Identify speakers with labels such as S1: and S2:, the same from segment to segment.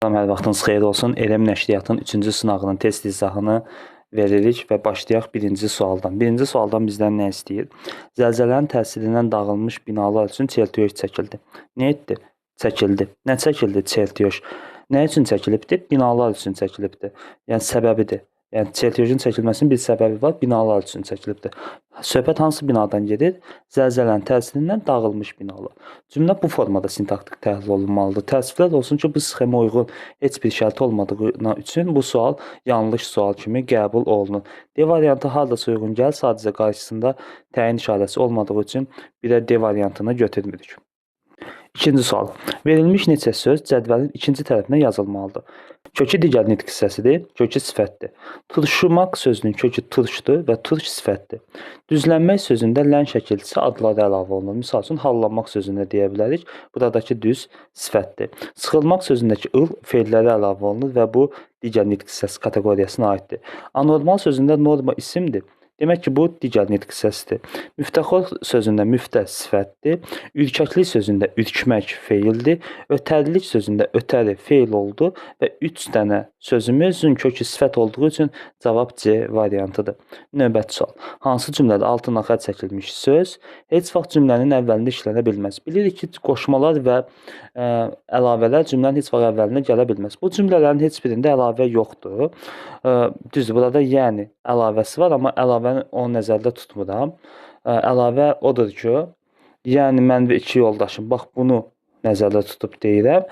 S1: Salam, hər vaxtınız xeyir olsun. Elm nəşriyyatın 3-cü sınağının test izahını veririk və başlayaq birinci sualdan. Birinci sualdan bizdən nə istəyir? Zəlzələnin təsirindən dağılmış binalar üçün çeltiyoş çəkildi. Nə etdi? Çəkildi. Nə çəkildi? Çeltiyoş. Nə üçün çəkilibdir? Binalar üçün çəkilibdir. Yəni səbəbidir. Yəni çeltiyojun çəkilməsinin bir səbəbi var, binalar üçün çəkilibdir. Söhbət hansı binadan gedir? Zəlzələnin təsirindən dağılmış binalar. Cümlə bu formada sintaktik təhlil olunmalıdır. Təəssüflər olsun ki, bu sxemə uyğun heç bir şərt olmadığına üçün bu sual yanlış sual kimi qəbul olunur. D variantı hardasa uyğun gəlir, sadəcə qarşısında təyin işarəsi olmadığı üçün birə D variantını götürmürük. İkinci sual. Verilmiş neçə söz cədvəlin ikinci tərəfinə yazılmalıdır. Kökü digər nitq hissəsidir, kökü sifətdir. Turşumaq sözünün kökü turşdur və turş sifətdir. Düzlənmək sözündə lən şəkilçisi adları əlavə olunur. Misal üçün, hallanmaq sözündə deyə bilərik. Buradakı düz sifətdir. Sıxılmaq sözündəki ıl feilləri əlavə olunur və bu digər nitq hissəsi kateqoriyasına aiddir. Anormal sözündə norma isimdir. Demək ki, bu digər nitq hissəsidir. Müftəxor sözündə müftə sifətdir. Ürkəklik sözündə ürkmək feildir. Ötərilik sözündə ötəri feil oldu və 3 dənə sözümüzün kökü sifət olduğu üçün cavab C variantıdır. Növbəti sual. Hansı cümlədə altına xətt çəkilmiş söz heç vaxt cümlənin əvvəlində işlənə bilməz? Bilirik ki, qoşmalar və əlavələr cümlənin heç vaxt əvvəlinə gələ bilməz. Bu cümlələrin heç birində əlavə yoxdur. Düzdür, burada yəni əlavəsi var, amma əlavəni onu nəzərdə tutmuram. Əlavə odur ki, yəni mən və 2 yoldaşım, bax bunu nəzərdə tutub deyirəm.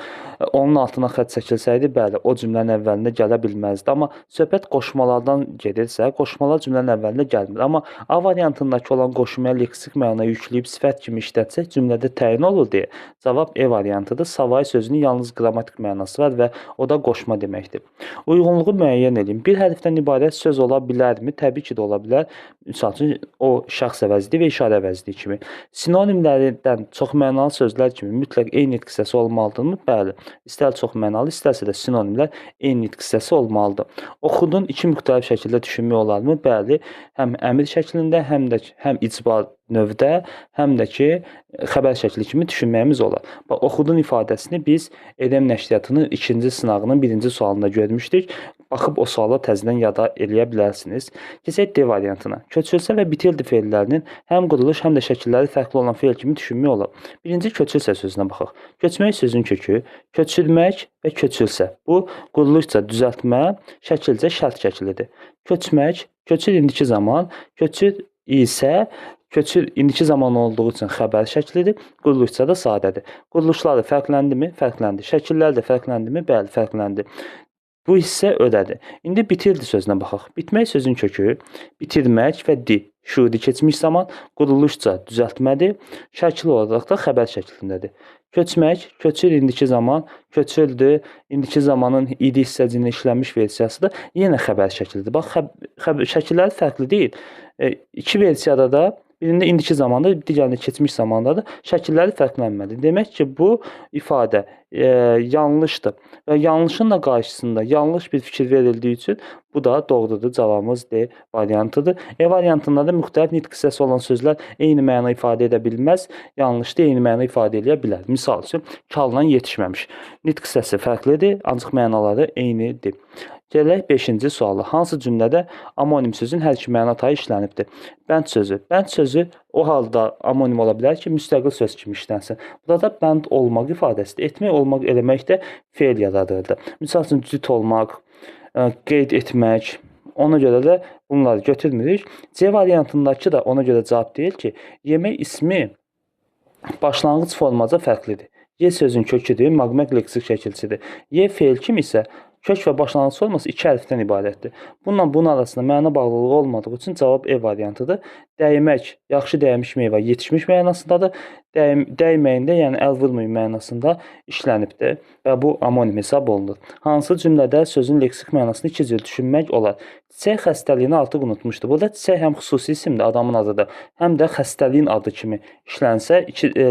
S1: Onun altına xətt çəkilsəydi, bəli, o cümlənin əvvəlində gələ bilməzdi. Amma söhbət qoşmalardan gedirsə, qoşmalar cümlənin əvvəlində gəlmir. Amma A variantındakı olan qoşmaya leksik məna yükləyib sifət kimi işlətsək, cümlədə təyin olur deyə cavab E variantıdır. Savayı sözünün yalnız qrammatik mənası var və o da qoşma deməkdir. Uyğunluğu müəyyən edin. Bir hərfdən ibarət söz ola bilərmi? Təbii ki, də ola bilər. Misal üçün, o şəxs əvəzliyi və işarə əvəzliyi kimi. Sinonimlərdən çoxmənalı sözlər kimi mütləq eyni nitq hissəsi olmalıdırmı? Bəli. İstər çoxmənalı, istərsə də sinonimlər eyni nitq hissəsi olmalıdır. Oxudun 2 müxtəlif şəkildə düşünmək olarmı? Bəli. Həm əmr şəklində, həm icbar növdə, həm də ki, xəbər şəkli kimi düşünməyimiz olar. Bax, oxudun ifadəsini biz Elm nəşriyyatının 2-ci sınağının 1-ci sualında görmüşdük. Baxıb o suala təzədən yada eləyə bilərsiniz. Keçək D variantına. Köçürsə və bitirdi feillərinin həm quruluş, həm də şəkilləri fərqli olan feil kimi düşünmək olar. Birinci köçürsə sözünə baxaq. Köçmək sözün kökü, köçürmək və köçürsə. Bu, quruluşca düzəltmə, şəkilcə şərt şəklidir. Köçmək, köçür indiki zaman, köçür isə köçür indiki zaman olduğu üçün xəbər şəklidir, quruluşca da sadədir. Quruluşları fərqləndimi? Fərqləndi. Şəkillər də fərqləndimi? Bəli, fərqləndi. Bu hissə ödədir. İndi bitirdi sözünə baxaq. Bitmək sözün kökü, bitirmək və di. Şuri keçmiş zaman, quruluşca düzəltmədir. Şəkil olaraq da xəbər şəklindədir. Köçmək, köçür indiki zaman, köçürdü, indiki zamanın idi hissəciyində işlənmiş versiyası da yenə xəbər şəklidir. Bax, şəkillər fərqli deyil. 2 versiyada da birində indiki zamanda, digərində keçmiş zamandadır. Şəkilləri fərqlənmədi. Demək ki, bu ifadə yanlışdır. Və yanlışın da qarşısında yanlış bir fikir verildiyi üçün bu da doğrudur. Cavabımız D variantıdır. E variantında da müxtəlif nitq hissəsi olan sözlər eyni məna ifadə edə bilməz. Yanlışda eyni məna ifadə edə bilər. Misal üçün, kaldan yetişməmiş. Nitq hissəsi fərqlidir, ancaq mənaları eynidir. Gələk 5-ci suala. Hansı cümlədə amonim sözün hər iki məna tayı işlənibdir? Bənd sözü. Bənd sözü o halda amonim ola bilər ki, müstəqil söz kimi işlənsin. Burada da bənd olmaq ifadəsidir. Etmək, olmaq, eləmək də feil yaradırdı. Misal üçün, cüt olmaq, qeyd etmək. Ona görə də bunları götürmürük. C variantındakı da ona görə cavab deyil ki, yemək ismi başlanğıc formaca fərqlidir. Y sözün köküdür, maqmək leksik şəkilçidir. Y feil kimi isə kök və başlanğıc forması 2 hərfdən ibarətdir. Bununla bunun arasında məna bağlılığı olmadığı üçün cavab E variantıdır. Dəymək, yaxşı dəymiş meyvə yetişmiş mənasındadır. Dəyməyində, yəni əl vurmayın mənasında işlənibdir və bu amonim hesab olunur. Hansı cümlədə sözün leksik mənasını 2 cür düşünmək olar? Çiçək xəstəliyini artıq unutmuşdur. Burada çiçək həm xüsusi isimdir, adamın adıdır, həm də xəstəliyin adı kimi işlənsə,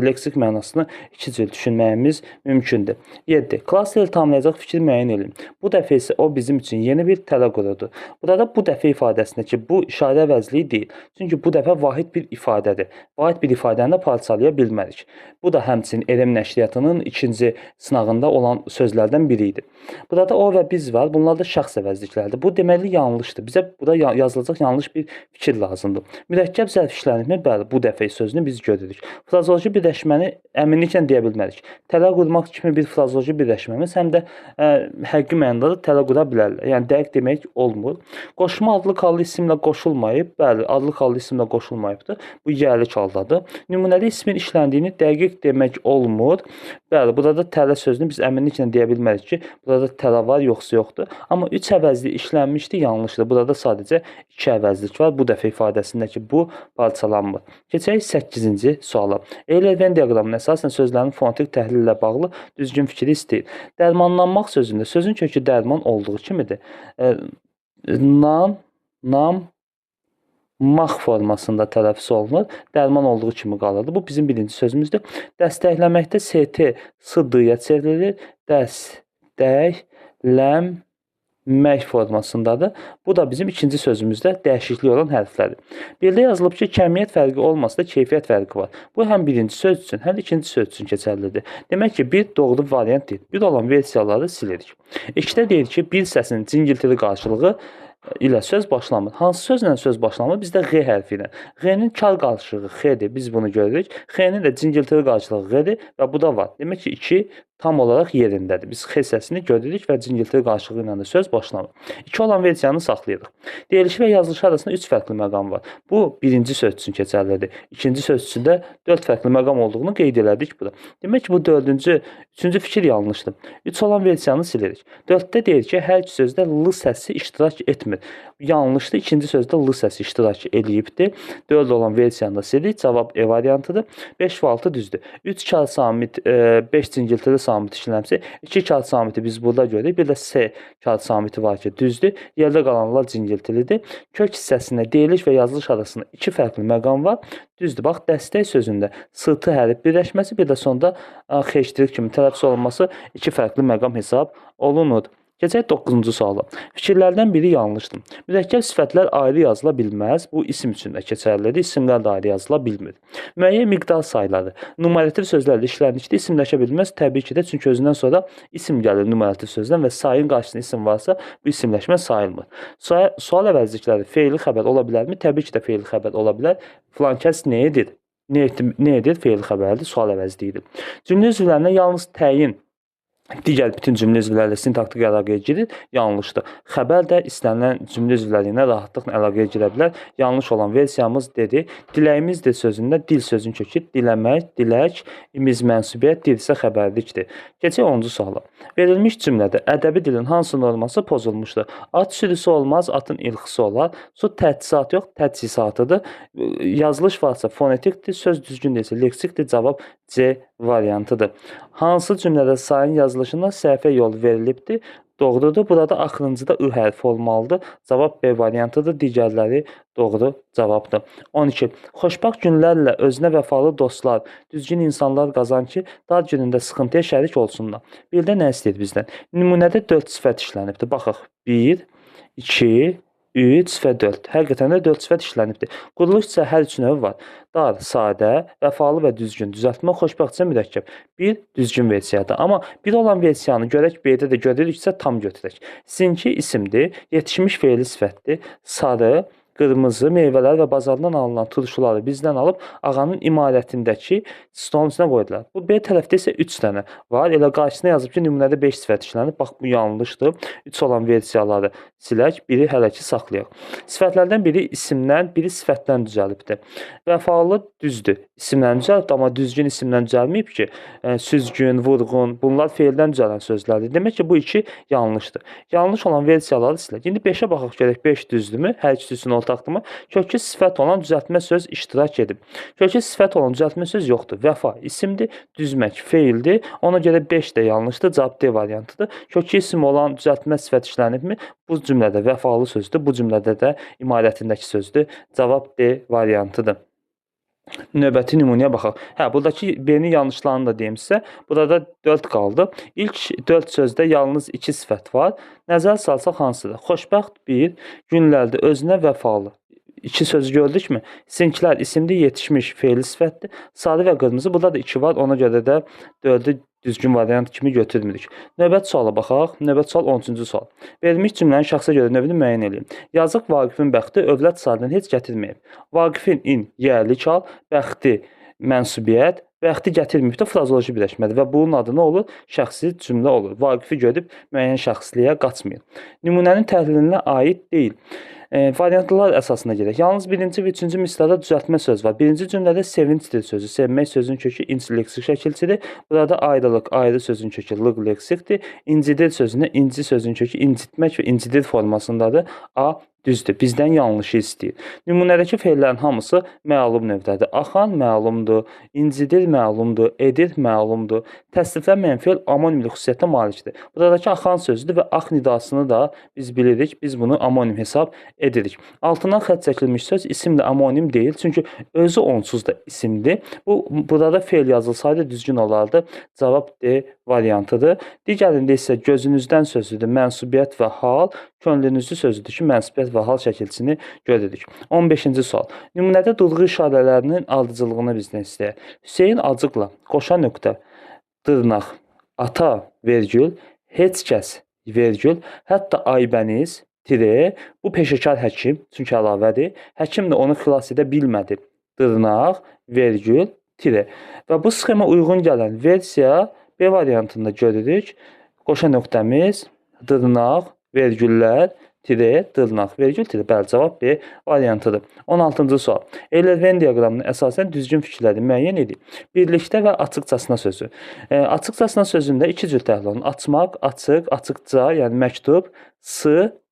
S1: leksik mənasını 2 cür düşünməyimiz mümkündür. 7. Klaster tamamlayacaq fikir müəyyən edin. Bu dəfə isə o bizim üçün yeni bir tələ qurudu. Burada bu dəfə ifadəsindəki bu işarə əvəzliyi deyil. Çünki bu dəfə vahid bir ifadədir. Vahid bir ifadəni də parçalaya bilməz. bilmərik. Bu da həmçinin elm nəşriyyatının ikinci sınağında olan sözlərdən biri idi. Burada o və biz var. Bunlar da şəxs əvəzlikləridir. Bu deməli yanlışdır. Bizə burada yazılacaq yanlış bir fikir lazımdır. Mürəkkəb zərf işlənimi, bəli, bu dəfə sözünü biz görürük. Frazeoloji birləşməni əminliklə deyə bilmərik. Tələ qurmaq kimi bir frazeoloji birləşməmiz həm də həqiqi mənada tələ qura bilərlər. Yəni dəqiq demək olmur. Qoşma adlı hallı isimlə qoşulmayıb. Bəli, adlı hallı isimlə qoşulmayıbdır. Bu yerlik haldadır. Nümunəli ismin işləndiyini dəqiq demək olmur. Bəli, burada tələ sözünü biz əminliklə deyə bilmərik ki, burada tələ var, yoxsa yoxdur. Amma 3 əvəzlik işlənmişdi, yanlışdır. Burada sadəcə 2 əvəzlik var. Bu dəfə ifadəsindəki bu parçalanmır. Keçək 8-ci suala. Euler-Venn diaqramına əsasən sözlərin fonetik təhlil ilə bağlı düzgün fikri istəyir. Dərmanlanmaq sözündə sözün kökü dərman olduğu kimidir. Nam, maq formasında tələffüz olunur. Dərman olduğu kimi qalırdı. Bu bizim birinci sözümüzdür. Dəstəkləməkdə ST S-dıya çevrilir. Dəstəkləmək formasındadır. Bu da bizim ikinci sözümüzdə dəyişiklik olan hərflərdir. Birdə yazılıb ki, kəmiyyət fərqi olmasa da keyfiyyət fərqi var. Bu həm birinci söz üçün, həm də ikinci söz üçün keçərlidir. Demək ki, bir doğru variant deyil. Bir olan versiyaları silirik. İkidə deyir ki, bir səsin cingiltili qarşılığı ilə söz başlamır. Hansı sözlə söz başlamır? Bizdə G hərfi ilə. G-nin kar qarşılığı X-dir. Biz bunu görürük. X-nin də cingiltili qarşılığı G-dir və bu da var. Demək ki, 2 tam olaraq yerindədir. Biz X səsini görürük və cingiltili qarşılığı ilə də söz başlamır. 2 olan versiyanı saxlayırıq. Deyilişi və yazılışı arasında 3 fərqli məqam var. Bu birinci söz üçün keçərlidir. İkinci söz üçün də 4 fərqli məqam olduğunu qeyd elədik burada. Demək ki, bu üçüncü fikir yanlışdır. 3 olan versiyanı silirik. 4-də deyir ki, hər iki sözdə L səsi iştirak etmir. Yanlışdır. İkinci sözdə L səsi iştirak eləyibdir. 4 olan versiyanı da silirik. Cavab E variantıdır. 5 və 6 düzdür. 3 kar samit, 5 cingiltili samit işləmsi. 2 kar samiti biz burada görürük. Bir də S kar samiti var ki, düzdür. Yerdə qalanlar cingiltilidir. Kök hissəsində deyiliş və yazılış arasında 2 fərqli məqam var. Düzdür. Bax, dəstək sözündə S-tı hərf birləşməsi, bir də sonda xeştirik kimi tələffüz olunması 2 fərqli məqam hesab olunur. Keçək 9-cu suala. Fikirlərdən biri yanlışdır. Mürəkkəb sifətlər ayrı yazıla bilməz. Bu isim üçün də keçərlidir. İsimlər də ayrı yazıla bilmir. Müəyyən miqdar sayları numarativ sözlərlə işləndikdə isimləşə bilməz. Təbii ki də, çünki özündən sonra isim gəlir numarativ sözdən və sayın qarşısında isim varsa bu isimləşmə sayılmır. Sual əvəzlikləri feili xəbər ola bilərmi? Təbii ki də feili xəbər ola bilər. Filan kəs nə edir? Nə edir? Feili xəbərdir, sual əvəzliyidir. Cümlə üzvlərinə yalnız təyin digər bütün cümlə üzvləri ilə sintaktik əlaqəyə girir, yanlışdır. Xəbər də istənilən cümlə üzvləri ilə rahatlıqla əlaqəyə girə bilər. Yanlış olan versiyamız dedi. Diləyimizdir sözündə dil sözün kökü diləmək, dilək, imiz mənsubiyyət, dil isə xəbərlikdir. Keçək 10-cu suala. Verilmiş cümlədə ədəbi dilin hansı norması pozulmuşdur? At sürüsü olmaz, atın ilxısı olar. Su təchizatı yox, təchizatıdır. Yazılış varsa fonetikdir, söz düzgün deyilsə leksikdir. Cavab C variantıdır. Hansı cümlədə sayın yazılışına səhvə yol verilibdir? Doğrudur. Burada axırıncıda I hərfi olmalıdır. Cavab B variantıdır. Digərləri doğru cavabdır. 12. Xoşbaxt günlərlə özünə vəfalı dostlar, düzgün insanlar qazan ki, dar günündə sıxıntıya şərik olsunlar. Bir də nə istəyir bizdən? Nümunədə 4 sifət işlənibdir. Baxaq. 1, 2, 3 və 4. Həqiqətən də 4 sifət işlənibdir. Quruluş isə hər üç növ var. Dar, sadə, vəfalı və düzgün. Düzəltmə, xoşbəxtcə mürəkkəb. Bir düzgün versiyadır. Amma bir olan versiyanı görək, B-də də görürüksə tam götürək. Sizinki isimdir, yetişmiş fe'li sifətdir. Sarı, qırmızı meyvələr və bazardan alınan turşuları bizdən alıb ağanın imarətindəki stolun üstünə qoydular. Bu B tərəfdə isə 3 dənə var. Elə qarşısına yazıb ki, nümunədə 5 sifət işlənib. Bax, bu yanlışdır. 3 olan versiyaları silək, biri hələ ki saxlayaq. Sifətlərdən biri isimdən, biri sifətdən düzəlibdir. Vəfalı düzdür. İsimdən düzəlib, amma düzgün isimdən düzəlməyib ki, süzgün, vurğun, bunlar feildən düzələn sözlərdir. Demək ki, bu iki yanlışdır. Yanlış olan versiyaları silək. İndi 5-ə baxaq görək, 5 düzdürmü? Hər ikisi üçün ortaqdırmı? Kökü sifət olan düzəltmə söz iştirak edib. Kökü sifət olan düzəltmə söz yoxdur. Vəfa isimdir, düzmək feildir. Ona görə 5 də yanlışdır. Cavab D variantıdır. Kökü isim olan düzəltmə sifət işlənibmi? Bu cümlədə vəfalı sözdür. Bu cümlədə də imarətindəki sözdür. Cavab D variantıdır. Növbəti nümunəyə baxaq. Buradakı B-nin yanlışlarını da deyim sizə. Burada 4 qaldı. İlk 4 sözdə yalnız 2 sifət var. Nəzər salsaq hansıdır? Xoşbəxt 1, günlərdə özünə vəfalı. iki sözü gördük mü? Sizinkilər isimdir, yetişmiş fe'li sifətdir. Sarı və qırmızı. Burada da 2 var. Ona görə də 4-ü düzgün variant kimi götürmürük. Növbəti suala baxaq. Növbəti sual 13-cü sual. Verilmiş cümlənin şəxsə görə növünü müəyyən edin. Yazıq Vaqifin bəxti övlad sayından heç gətirməyib. Vaqifin in yerlik hal, bəxti mənsubiyyət, bəxti gətirməyib də frazoloji birləşmədir və bunun adı nə olur? Şəxsi cümlə olur. Vaqifi görüb müəyyən şəxsliyə qaçmayın. Nümunənin təhlilinə aid deyil. Variantlar əsasına gedək. Yalnız birinci və üçüncü misrada düzəltmə söz var. Birinci cümlədə sevincdir sözü, sevmək sözün kökü inc leksik şəkilçidir. Burada ayrılıq, ayrı sözün kökü lıq leksikdir. İncidir sözünə inci sözün kökü incitmək və incidir formasındadır. A düzdür. Bizdən yanlışı istəyir. Nümunədəki fe'llərin hamısı məlum növdədir. Axan məlumdur, incidir məlumdur, edir məlumdur. Təsdiqlənməyən fe'l amonimli xüsusiyyətə malikdir. Buradakı axan sözüdür və ax nidasını da biz bilirik. Biz bunu amonim hesab edirik. Altından xətt çəkilmiş söz isimlə amonim deyil. Çünki özü onsuz da isimdir. Burada fe'l yazılsaydı düzgün olardı. Cavab D variantıdır. Digərində isə gözünüzdən sözüdür. Mənsubiyyət və hal. Könlünüzü sözüdür ki, mənsubiyyət və hal şəkilçisini görürük. 15-ci sual. Nümunədə durğu işarələrinin ardıcıllığını bizdən istəyir. Hüseyin acıqla, qoşa nöqtə, dırnaq, ata, vergül, heç kəs, vergül, hətta Aybəniz, tire, bu peşəkar həkim, çünki əlavədir. Həkim də onu xilas edə bilmədi. Dırnaq, vergül, tire. Və bu sxema uyğun gələn versiya B variantında görürük. Qoşa nöqtəmiz, dırnaq, vergüllər, tire, dırnaq, vergül, tire. Bəli, cavab B variantıdır. 16-cı sual. Eyler-Venn diaqramına əsasən düzgün fikirləri müəyyən edin. Birlikdə və açıqcasına sözü. Açıqcasına sözündə iki cür təhlil olunur. Açmaq, açıq, açıqca, yəni məktub,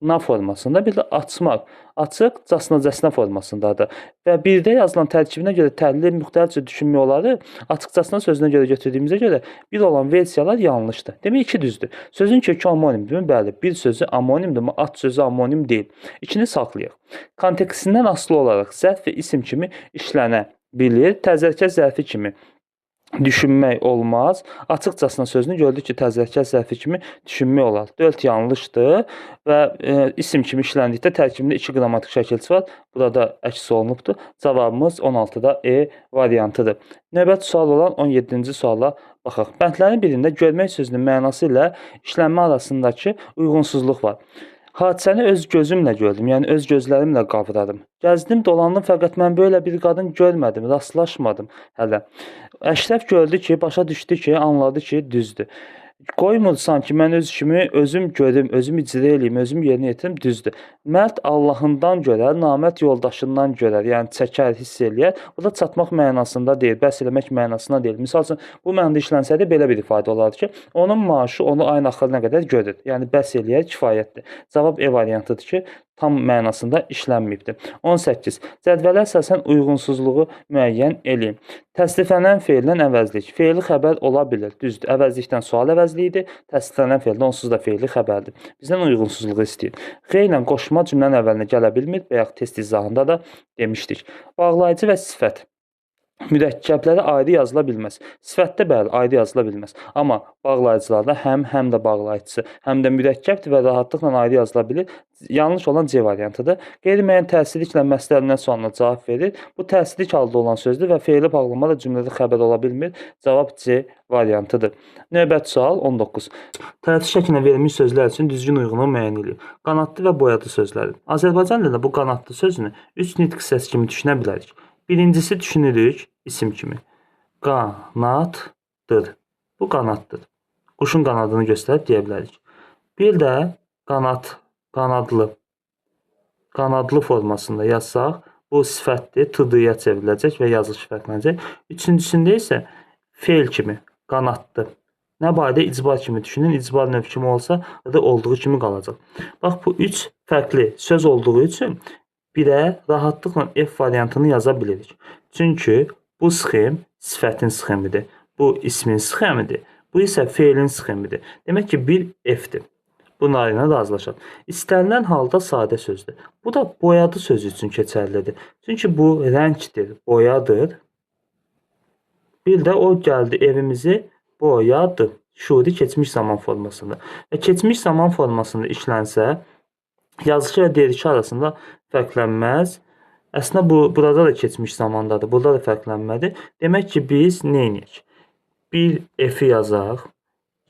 S1: na formasında, bir də açmaq, açıq-casınacasına formasındadır. Və birdə yazılan tərkibinə görə təhlili müxtəlif cür düşünmək oları, açıq-casına sözünə görə götürdüyümüzə görə bir olan versiyalar yanlışdır. Demək, iki düzdür. Sözün kökü amonimdir mi? Bəli, bir sözü amonimdir, amma at sözü amonim deyil. İkini saxlayaq. Kontekstindən asılı olaraq zərf və isim kimi işlənə bilir, təzərkəz zərfi kimi düşünmək olmaz. Açıqcasına sözünü gördük ki, təzərkəz zərfi kimi düşünmək olar. 4 yanlışdır və isim kimi işləndikdə tərkibində 2 qrammatik şəkilçisi var. Burada əks olunubdur. Cavabımız 16-da E variantıdır. Növbəti sual olan 17-ci suala baxaq. Bəndlərin birində görmək sözünün mənası ilə işlənmə arasındakı uyğunsuzluq var. Hadisəni öz gözümlə gördüm, yəni öz gözlərimlə qavradım. Gəzdim, dolandım, fəqət mən böyle bir qadın görmədim, rastlaşmadım hələ. Əşrəf gördü ki, başa düşdü ki, anladı ki, düzdür. Qoymur sanki mən öz kimi özüm görüm, özüm icra eləyim, özüm yerinə yetirim, düzdür. Mərd Allahından görər, namərd yoldaşından görər, yəni çəkər, hiss eləyər. Bu da çatmaq mənasında deyil, bəs eləmək mənasında deyil. Misal üçün, bu məndə işlənsəydi belə bir ifadə olardı ki, onun maaşı onu ayın axırına qədər görür. Yəni bəs eləyər, kifayətdir. Cavab E variantıdır ki, tam mənasında işlənməyibdir. 18. Cədvələ əsasən uyğunsuzluğu müəyyən eləyin. Təsdiqlənən feildən əvəzlik. Feili xəbər ola bilir. Düzdür. Əvəzlikdən sual əvəzliyidir. Təsdiqlənən feildən onsuz da feili xəbərdir. Bizdən uyğunsuzluğu istəyir. X ilə qoşma cümlənin əvvəlinə gələ bilmir. Bayaq test izahında da demişdik. Bağlayıcı və sifət. Mürəkkəblərə ayrı yazıla bilməz. Sifətdə bəli, ayrı yazıla bilməz. Amma bağlayıcılarda həm də bağlayıcısı, həm də mürəkkəbdir və rahatlıqla ayrı yazıla bilir. Yanlış olan C variantıdır. Qeyri-müəyyən təsirliklə məsələrindən sualına cavab verir. Bu təsirlik halda olan sözdür və feili bağlama da cümlədə xəbər ola bilmir. Cavab C variantıdır. Növbəti sual 19. Tərtib şəklinə verilmiş sözlər üçün düzgün uyğunluğu müəyyən edin. Qanadlı və boyadı sözləri. Azərbaycan dilində bu qanadlı sözünü 3 nitq hissəsi kimi düşünə bilərik. Birincisi düşünürük isim kimi. Qanaddır. Bu qanaddır. Quşun qanadını göstərib deyə bilərik. Bir də qanadlı. Qanadlı formasında yazsaq, bu sifətdir, tıdıya çevriləcək və yazılış fərqlənəcək. Üçüncüsündə isə feil kimi, qanadlı. Nə barədə icbar kimi düşünün, icbar növ kimi olsa da olduğu kimi qalacaq. Bax, bu 3 fərqli söz olduğu üçün birə rahatlıqla F variantını yaza bilirik. Çünki bu sxem sifətin sxemidir. Bu ismin sxemidir. Bu isə feilin sxemidir. Demək ki, bir F'dir. Bunlar ilə razılaşaq. İstənilən halda sadə sözdür. Bu da boyadı sözü üçün keçərlidir. Çünki bu rəngdir, boyadır. Bir də o gəldi evimizi boyadı. Şuri keçmiş zaman formasında. Və keçmiş zaman formasında işlənsə, yazıcı və deriki arasında fərqlənməz. Əslində burada da keçmiş zamandadır. Burada da fərqlənmədi. Demək ki, biz nə edək? Bir F-i yazaq.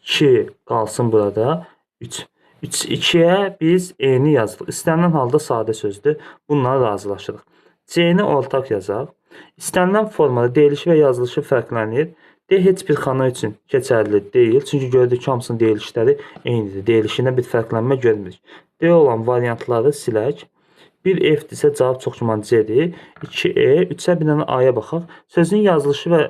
S1: 2 qalsın burada. 3. 2-yə biz E-ni yazdıq. İstənilən halda sadə sözdür. Bununla razılaşırıq. C-ni ortaq yazaq. İstənilən formada deyilişi və yazılışı fərqlənir. D heç bir xana üçün keçərli deyil. Çünki gördük ki, hamısının deyilişləri eynidir. Deyilişində bir fərqlənmə görmürük. D olan variantları silək. 1 F-dirsə cavab çox güman C-dir. 2E, 3-ə bir dənə A-ya baxaq. Sözün yazılışı və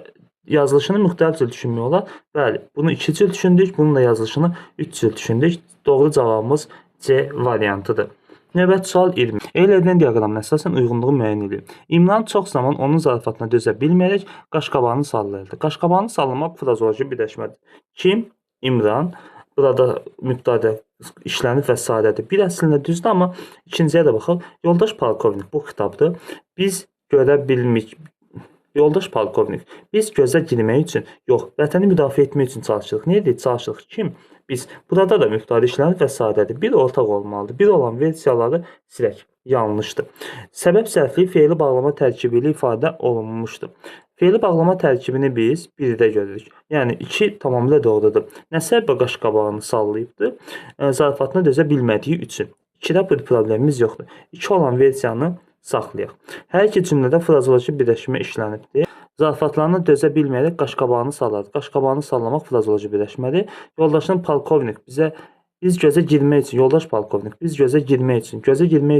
S1: yazılışını müxtəlif cür düşünmək olar. Bəli, bunu 2 cür düşündük, bunun da yazılışını 3 cür düşündük. Doğru cavabımız C variantıdır. Növbəti sual 20. Edilən diaqramına əsasən uyğunluğu müəyyən edin. İmran çox zaman onun zarafatına dözə bilməyərək qaşqabağını sallayırdı. Qaşqabağını sallamaq frazoloji birləşmədir. Kim? İmran. Burada mübtədə işlənib və sadədir. Bir əslində düzdür, amma ikinciyə də baxaq. Yoldaş polkovnik bu kitabdır. Biz görə bilmirik. Yoldaş polkovnik, biz gözə girmək üçün, yox, vətəni müdafiə etmək üçün çalışırıq. Nə edik? Çalışırıq. Kim? Biz. Burada da mübtədə işlənib və sadədir. Bir ortaq olmalıdır. Bir olan versiyaları silək. Yanlışdır. Səbəb zərfli fe'li bağlama tərkibi ilə ifadə olunmuşdur. Fe'li bağlama tərkibini biz 1-də görürük. Yəni 2 tamamilə doğrudur. Nə səbəbə qaşqabağını sallayıbdır? Zarafatına dözə bilmədiyi üçün. 2-də bir problemimiz yoxdur. 2 olan versiyanı saxlayaq. Hər iki cümlədə frazoloji birləşmə işlənibdir. Zarafatlarına dözə bilməyərək qaşqabağını salladı. Qaşqabağını sallamaq frazoloji birləşmədir. Yoldaşın polkovnik biz gözə girmək üçün, yoldaş polkovnik, biz gözə girmək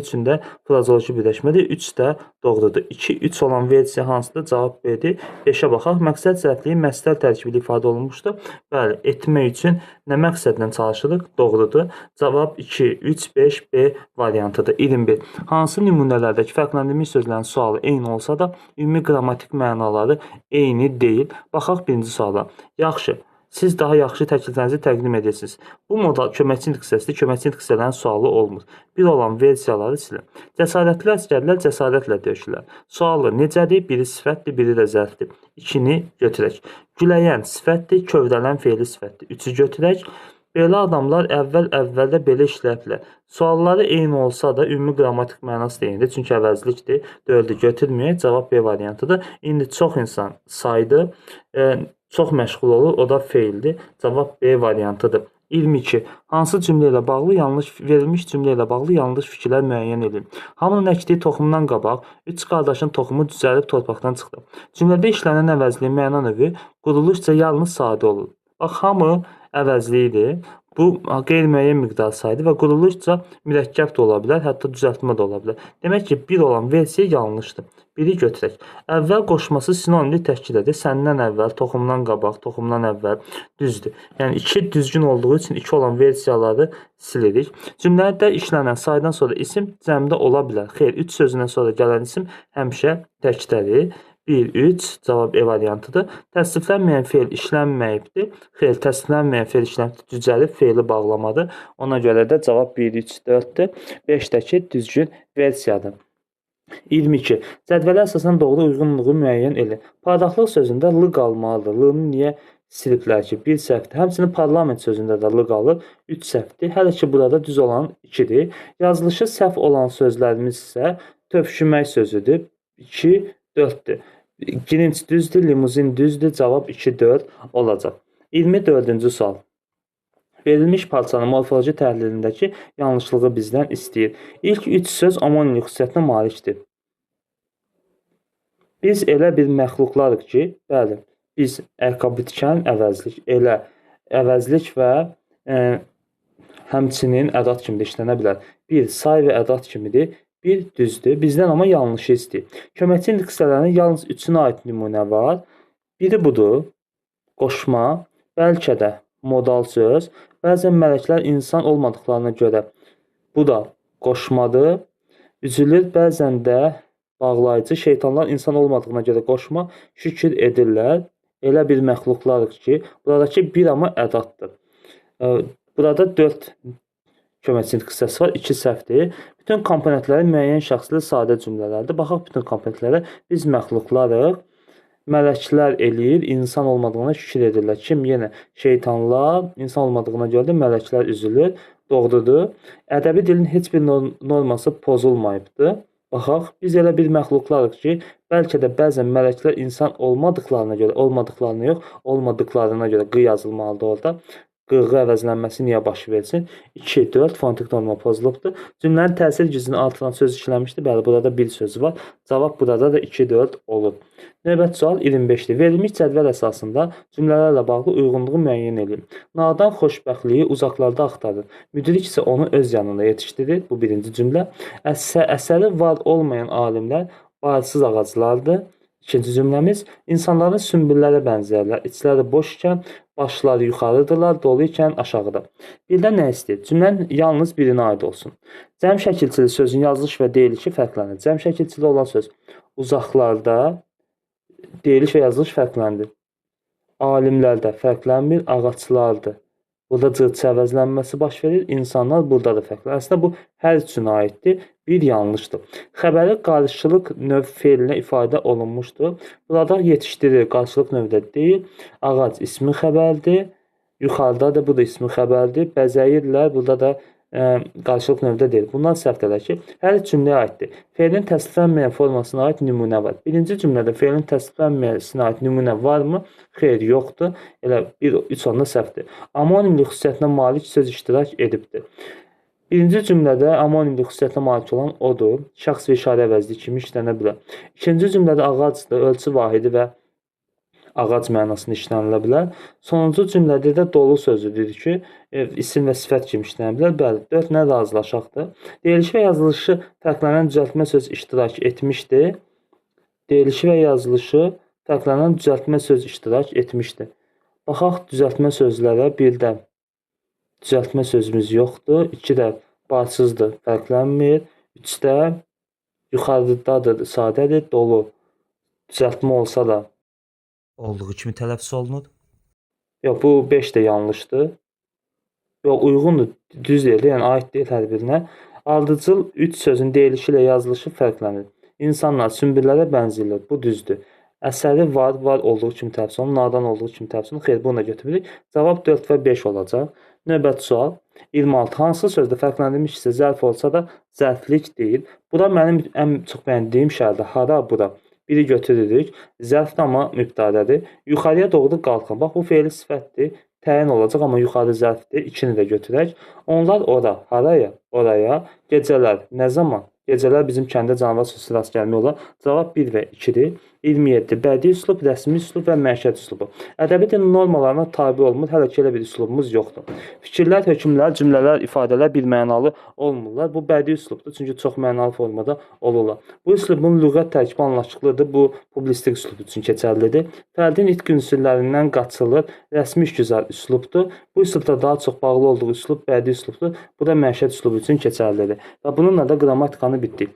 S1: üçün də frazoloji birləşmədir. 3 də doğrudur. 2, 3 olan versiya hansıdır? Cavab B-dir. 5-ə baxaq. Məqsəd zərfliyi məstər tərkibi ilə ifadə olunmuşdur. Bəli, etmək üçün nə məqsədlə çalışırıq? Doğrudur. Cavab 2, 3, 5, B variantıdır. 21. Hansı nümunələrdəki fərqləndirmiş sözlərin sualı eyni olsa da, ümumi qrammatik mənaları eyni deyil. Baxaq birinci suala. Yaxşı. Siz daha yaxşı təkliflərinizi təqdim edirsiniz. Bu modal köməkçi intiqsəsidir. Köməkçi intiqsələrin sualı olmur. Bir olan versiyaları silin. Cəsarətli əsgərlər cəsarətlə döyüşürlər. Sualı necədir? Biri sifətdir, biri də zərfdir. 2-ni götürək. Güləyən sifətdir, kövrələn fe'li sifətdir. 3-ü götürək. Belə adamlar əvvəldə belə işləyiblər. Sualları eyni olsa da ümumi qrammatik mənası deyildir. Çünki əvəzlikdir. 4-ü götürməyək. Cavab B variantıdır. İndi çox insan saydı. Çox məşğul olur, o da feildir. Cavab B variantıdır. 22. Hansı cümlə ilə bağlı verilmiş cümlə ilə bağlı yanlış fikirlər müəyyən edin. Hamının əkdiyi toxumdan qabaq 3 qardaşın toxumu düzəlib torpaqdan çıxdı. Cümlədə işlənən əvəzliyin məna növü quruluşca yalnız sadə olur. Bax, hamı əvəzliyidir. Bu qeyri-müəyyən miqdar saydır və quruluşca mürəkkəb də ola bilər, hətta düzəltmə də ola bilər. Demək ki, 1 olan versiya yanlışdır. 1-i götürək. Əvvəl qoşması sinonimli təşkil edir. Səndən əvvəl, toxumdan qabaq, toxumdan əvvəl düzdür. Yəni 2 düzgün olduğu üçün 2 olan versiyaları silirik. Cümlədə işlənən saydan sonra isim cəmdə ola bilər. Xeyr, 3 sözündən sonra gələn isim həmişə təkdədir. 1, 3, cavab E variantıdır. Təsdiqlənməyən fe'l işlənməyibdir. Xeyr, təsdiqlənməyən fe'l işlənibdir. Düzəlib fe'li bağlamadır. Ona görə də cavab 1, 3, 4-dür. 5-dəki düzgün versiyadır. 22. Cədvələ əsasən doğru uyğunluğu müəyyən edin. Parlaqlıq sözündə l qalmalıdır. L-ni niyə siliblər ki? 1 səhvdir. Həmçinin parlament sözündə də l qalır. 3 səhvdir. Hələ ki burada düz olan 2-dir. Yazılışı səhv olan sözlərimiz isə tövşümək sözüdür. 2, 4-dür. Girinç düzdür, limuzin düzdür. Cavab 2, 4 olacaq. 24-cü sual. Verilmiş parçanın morfoloji təhlilindəki yanlışlığı bizdən istəyir. İlk 3 söz omonim xüsusiyyətinə malikdir. Biz elə bir məxluqlarıq ki, bəli, biz ayaqqabı tikən əvəzlik, elə əvəzlik və həmçinin ədat kimi də işlənə bilər. Bir say və ədat kimidir. Bir düzdür. Bizdən amma yanlışı istəyir. Köməkçi intiqsələrinin yalnız 3-ünə aid nümunə var. Biri budur. Qoşma, bəlkə də modal söz. Bəzən mələklər insan olmadıqlarına görə bu da qoşmadır. Üzülür, bəzən də bağlayıcı şeytanlar insan olmadığına görə qoşma şükür edirlər. Elə bir məxluqlarıq ki, buradakı bir amma ədatdır. Burada 4 köməkçi intiqsəsi var, 2 səhvdir. Bütün komponentləri müəyyən şəxsli sadə cümlələrdir. Baxaq bütün komponentlərə. Biz məxluqlarıq. Mələklər eləyir, insan olmadığına şükür edirlər. Kim? Yenə şeytanlar, insan olmadığına görə də mələklər üzülür. Doğrudur. Ədəbi dilin heç bir norması pozulmayıbdır. Baxaq, biz elə bir məxluqlarıq ki, bəlkə də bəzən mələklər insan olmadıqlarına yox, olmadıqlarına görə q yazılmalıdır orada. Q-ğı əvəzlənməsi niyə baş versin? 2, 4 fonetik norma pozulubdur. Cümlənin təsir gücünü artıran söz işləmişdir. Bəli, burada bir söz var. Cavab burada da 2, 4 olur. Növbəti sual 25-dir. Verilmiş cədvəl əsasında cümlələrlə bağlı uyğunluğu müəyyən edin. Nadan xoşbəxtliyi uzaqlarda axtarır. Müdrik isə onu öz yanında yetişdirir. Bu birinci cümlə. Əsəri var olmayan alimlər barsız ağaclardır. İkinci cümləmiz, insanların sümbüllərə bənzəyirlər. İçləri boş ikən, başları yuxarıdırlar, dolu ikən aşağıda. Birdən nə istəyir? Cümlənin yalnız birinə aid olsun. Cəm şəkilçili sözün yazılış və deyilişi fərqlənir. Cəm şəkilçili olan söz uzaqlarda, deyiliş və yazılış fərqləndir. Alimlərdə fərqlənmir, ağaclardır. Burada cığırçı əvəzlənməsi baş verir. İnsanlar burada da fərqlənir. Əslində bu hər üçünə aiddir. Bir yanlışdır. Xəbəri qarşılıq növ feilinə ifadə olunmuşdur. Burada yetişdirir qarşılıq növdə deyil. Ağac ismi xəbərdir. Yuxarıda da bu da ismi xəbərdir. Bəzəyirlər. Burada da qarşılıq növdə deyil. Bunlar səhvdədir ki, hər üç cümləyə aiddir. Feilin təsdiqlənməyən formasına aid nümunə var. Birinci cümlədə feilin təsdiqlənməyəsinə aid nümunə varmı? Xeyr, yoxdur. Elə 3 onda səhvdir. Amonimlik xüsusiyyətinə malik söz iştirak edibdir. Birinci cümlədə amonimlik xüsusiyyətinə malik olan odur. Şəxs və işarə əvəzli kimi işlənə bilər. İkinci cümlədə ağacdır, ölçü vahidi və ağac mənasında işlənilə bilər. Sonuncu cümlədə də dolu sözüdür ki, isim və sifət kimi işlənə bilər. Bəli, 4 nə razılaşaqdır. Deyilişi və yazılışı fərqlənən düzəltmə söz iştirak etmişdir. Deyilişi və yazılışı fərqlənən düzəltmə söz iştirak etmişdir. Baxaq düzəltmə sözlərə. 1-də düzəltmə sözümüz yoxdur. 2-də barsızdır, fərqlənmir. 3-də yuxarıdadır, sadədir, dolu. Düzəltmə olsa da
S2: Olduğu kimi tələffüz olunur.
S1: yox, bu 5 də yanlışdır. Yox, uyğundur, düz deyil, yəni aid deyil hər birinə. Ardıcıl 3 sözün deyilişi ilə yazılışı fərqlənir. İnsanlar sümbüllərə bənzəyirlər, bu düzdür. Əsəri var olduğu kimi tələffüz olunur, nadan olduğu kimi tələffüz olunur. Xeyr, bunu da götürürük. Cavab 4 və 5 olacaq. Növbəti sual 26. Hansı sözdə fərqləndirilmiş isə zərf olsa da zərflik deyil. Bura mənim ən çox bəyəndiyim şəhərdə hara, bura. Biri götürürük. Zərfdə amma mübtədədir. Yuxarıya doğru qalxın. Bax, bu feili sifətdir. Təyin olacaq, amma yuxarı zərfdir. 2-ni də götürək. Onlar ora, haraya, oraya. Gecələr, nə zaman? Gecələr bizim kəndə canavar sözü rast gəlmək olar. Cavab 1 və 2-dir. 27. Bədii üslub, rəsmi üslub və məişət üslubu. Ədəbi dilin normalarına tabe olmur. Hələ ki elə bir üslubumuz yoxdur. Fikirlər, hökmlər, cümlələr, ifadələr birmənalı olmurlar. Bu bədii üslubdur, çünki çox mənalı formada olurlar. Bu üslubun lüğət tərkibi anlaşıqlıdır. Bu publistik üslub üçün keçərlidir. Fərdin itq ünsürlərindən qaçılır. Rəsmi işgüzar üslubdur. Bu üslubda daha çox bağlı olduğu üslub bədii üslubdur. Bu da məişət üslubu üçün keçərlidir. Və bununla da qrammatikanı bitdik.